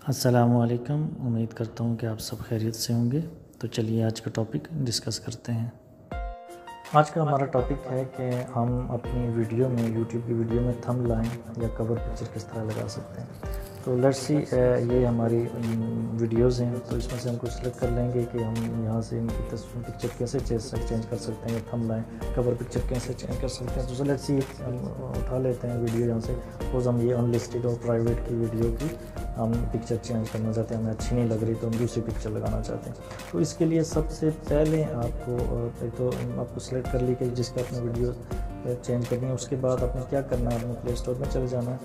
अस्सलामुअलैकुम। उम्मीद करता हूँ कि आप सब खैरियत से होंगे। तो चलिए आज का टॉपिक डिस्कस करते हैं। आज का हमारा टॉपिक है कि हम अपनी वीडियो में यूट्यूब की वीडियो में थंबनेल या कवर पिक्चर किस तरह लगा सकते हैं। तो लेट्स सी, ये हमारी वीडियोज़ हैं, तो इसमें से हम कुछ सेलेक्ट कर लेंगे कि हम यहाँ से इनकी तस्वीर पिक्चर कैसे चेंज कर सकते हैं, या थंबनेल कवर पिक्चर कैसे चेंज कर सकते हैं। तो लेट्स सी, हम उठा लेते हैं वीडियो यहाँ से। सपोज हम ये अनलिस्टेड और प्राइवेट की वीडियो की हम पिक्चर चेंज करना चाहते हैं, हमें अच्छी नहीं लग रही तो हम दूसरी पिक्चर लगाना चाहते हैं। तो इसके लिए सबसे पहले आपको सेलेक्ट कर ली कि जिसका अपनी वीडियो चेंज करनी है। उसके बाद आपने क्या करना है, अपने प्ले स्टोर में चले जाना है।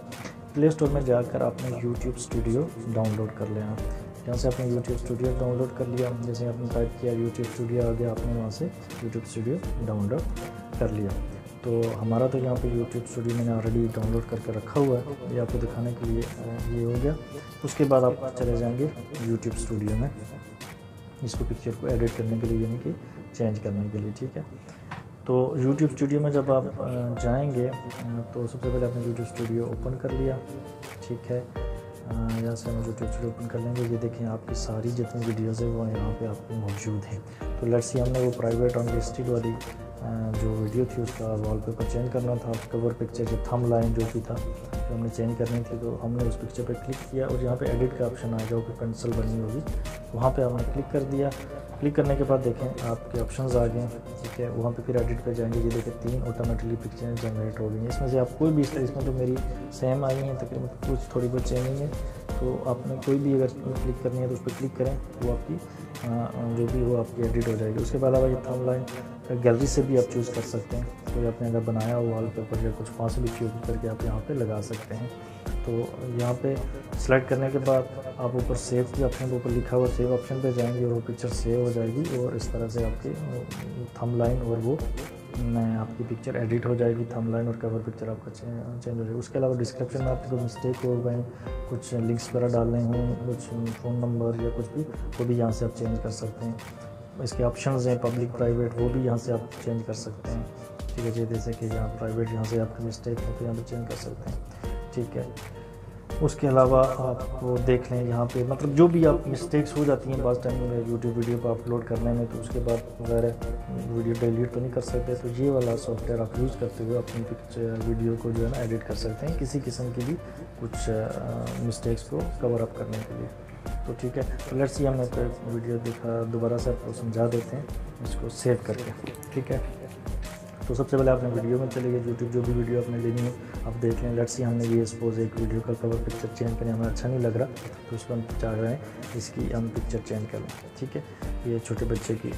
प्ले स्टोर में जाकर आपने यूट्यूब स्टूडियो डाउनलोड कर लेना। यहाँ से आपने यूट्यूब स्टूडियो डाउनलोड कर लिया। जैसे आपने टाइप किया यूट्यूब स्टूडियो आ गया, आपने वहाँ से यूट्यूब स्टूडियो डाउनलोड कर लिया। तो हमारा तो यहाँ पे यूट्यूब स्टूडियो मैंने ऑलरेडी डाउनलोड करके रखा हुआ है, ये आपको दिखाने के लिए ये हो गया। उसके बाद आप चले जाएंगे यूट्यूब स्टूडियो में, इसको पिक्चर को एडिट करने के लिए, यानी कि चेंज करने के लिए, ठीक है। तो यूट्यूब स्टूडियो में जब आप जाएंगे तो सबसे पहले आपने यूट्यूब स्टूडियो ओपन कर लिया, ठीक है। यहाँ से हम यूट्यूब स्टूडियो ओपन कर लेंगे। ये देखें आपकी सारी जितनी वीडियोज़ है वो यहाँ पे आपको मौजूद हैं। तो लेट्स सी, हमने वो प्राइवेट अनलिस्टेड वाली जो वीडियो थी उसका वॉलपेपर चेंज करना था, कवर पिक्चर जो थंबनेल जो भी था तो हमने चेंज करनी थी। तो हमने उस पिक्चर पे क्लिक किया और यहाँ पे एडिट का ऑप्शन आएगा, ऊपर पेंसिल बनी होगी, वहाँ पे हमने क्लिक कर दिया। क्लिक करने के बाद देखें आपके ऑप्शंस आ गए, ठीक है। वहाँ पे फिर एडिट पे जाएंगे, ये देखें 3 ऑटोमेटिकली पिक्चर जनरेट हो गई हैं। इसमें से आप कोई भी, इसमें तो मेरी सेम आई हैं तकरीबन, कुछ थोड़ी बहुत चेंजिंग है। तो आपने कोई भी अगर क्लिक करनी है तो उस पर क्लिक करें, वो आपकी जो भी वो आपकी एडिट हो जाएगी। उसके बाद ये थंबनेल गैलरी से भी आप चूज़ कर सकते हैं। तो आपने अगर बनाया हो वॉलपेपर या कुछ वहाँ से भी चूज़ करके आप यहाँ पे लगा सकते हैं। तो यहाँ पे सेलेक्ट करने के बाद आप ऊपर सेव के ऑप्शन के ऊपर लिखा हुआ सेव ऑप्शन पे जाएंगे और वो पिक्चर सेव हो जाएगी और इस तरह से आपकी थंबनेल और वो आपकी पिक्चर एडिट हो जाएगी। थंबनेल और कवर पिक्चर आपका चेंज हो जाएगी। उसके अलावा डिस्क्रिप्शन में आपको मिस्टेक हो गए, कुछ लिंक्स वगैरह डालने हों, कुछ फ़ोन नंबर या कुछ भी, वो भी यहाँ से आप चेंज कर सकते हैं। इसके ऑप्शंस हैं पब्लिक प्राइवेट, वो भी यहाँ से आप चेंज कर सकते हैं, ठीक है जी। जैसे कि यहाँ प्राइवेट, यहाँ से आपकी मिस्टेक है तो यहाँ पर चेंज कर सकते हैं, ठीक है। उसके अलावा आप वो देख लें यहाँ पे, मतलब जो भी आप मिस्टेक्स हो जाती हैं बाज़ टाइम में यूट्यूब वीडियो पर अपलोड करने में, तो उसके बाद वगैरह वीडियो डिलीट तो नहीं कर सकते। तो ये वाला सॉफ्टवेयर आप यूज़ करते हुए अपनी पिक्चर वीडियो को जो है ना एडिट कर सकते हैं, किसी किस्म की भी कुछ मिस्टेक्स को कवर अप करने के लिए। तो ठीक है, तो लेट्स सी, हमने वीडियो देखा, दोबारा से आपको समझा देते हैं इसको सेव करके, ठीक है। तो सबसे पहले आपने वीडियो में चले गए, यूट्यूब जो भी वीडियो आपने लेनी है आप देख लें। लेट्स सी, हमने ये सपोज एक वीडियो का कवर पिक्चर चेंज करने हमें अच्छा नहीं लग रहा, तो उसको हम चाह रहे हैं इसकी हम पिक्चर चेंज कर लें, ठीक है। ये छोटे बच्चे की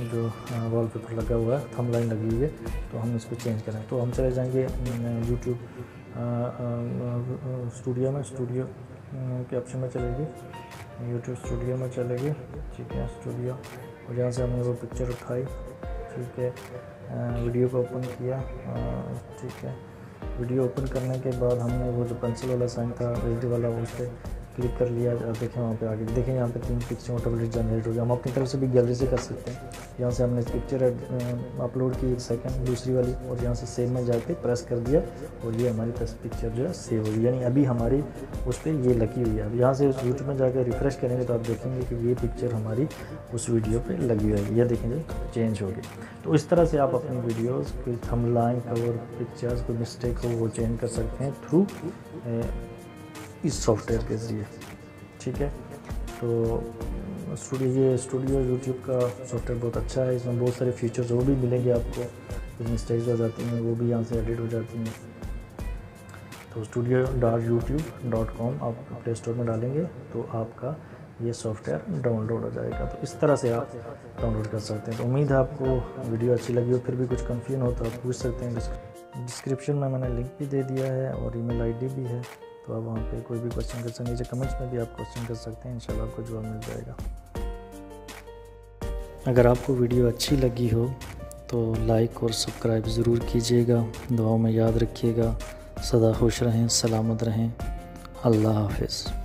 जो वॉलपेपर लगा हुआ है, थंबनेल लगी हुई है, तो हम इसको चेंज करें। तो हम चले जाएंगे यूट्यूब स्टूडियो में, स्टूडियो के ऑप्शन में चलेगी, यूट्यूब स्टूडियो में चलेगी, ठीक है, स्टूडियो। और जहाँ से हमने वो पिक्चर उठाई, ठीक है, वीडियो को ओपन किया, ठीक है। वीडियो ओपन करने के बाद हमने वो जो पेंसिल वाला साइन था रेड वाला, उस पर क्लिक कर लिया। देखें वहाँ पे आगे देखें, यहाँ पे 3 पिक्चर ऑटोमेटिक जनरेट हो गया। हम अपनी तरफ से भी गैलरी से कर सकते हैं। यहाँ से हमने पिक्चर अपलोड की 1 सेकंड, दूसरी वाली, और यहाँ से सेव में जाके प्रेस कर दिया और ये हमारी पिक्चर जो है सेव हुई, यानी अभी हमारी उस पर ये लगी हुई है। अब यहाँ से उस यूट्यूब में जाकर रिफ्रेश करेंगे तो आप देखेंगे कि ये पिक्चर हमारी उस वीडियो पर लगी हुई है। यह देखेंगे चेंज हो गई। तो इस तरह से आप अपनी वीडियोज़ की थंबनेल, कवर पिक्चर्स, कोई मिस्टेक हो वो चेंज कर सकते हैं थ्रू इस सॉफ्टवेयर के ज़रिए, ठीक है। तो स्टूडियो यूट्यूब का सॉफ्टवेयर बहुत अच्छा है। इसमें बहुत सारे फीचर्स वो भी मिलेंगे आपको, जो मिस्टेक्स हो जाती हैं वो भी यहाँ से एडिट हो जाती हैं। तो studio.youtube.com आप प्ले स्टोर में डालेंगे तो आपका ये सॉफ्टवेयर डाउनलोड हो जाएगा। तो इस तरह से आप डाउनलोड कर सकते हैं। तो उम्मीद है आपको वीडियो अच्छी लगी हो। फिर भी कुछ कंफ्यूजन हो तो आप पूछ सकते हैं। डिस्क्रिप्शन में मैंने लिंक भी दे दिया है और ईमेल आईडी भी है, तो आप वहाँ पे कोई भी क्वेश्चन कर सकते हैं। नीचे कमेंट्स में भी आप क्वेश्चन कर सकते हैं, इंशाल्लाह आपको जवाब मिल जाएगा। अगर आपको वीडियो अच्छी लगी हो तो लाइक और सब्सक्राइब ज़रूर कीजिएगा। दुआओं में याद रखिएगा। सदा खुश रहें, सलामत रहें। अल्लाह हाफ़िज़।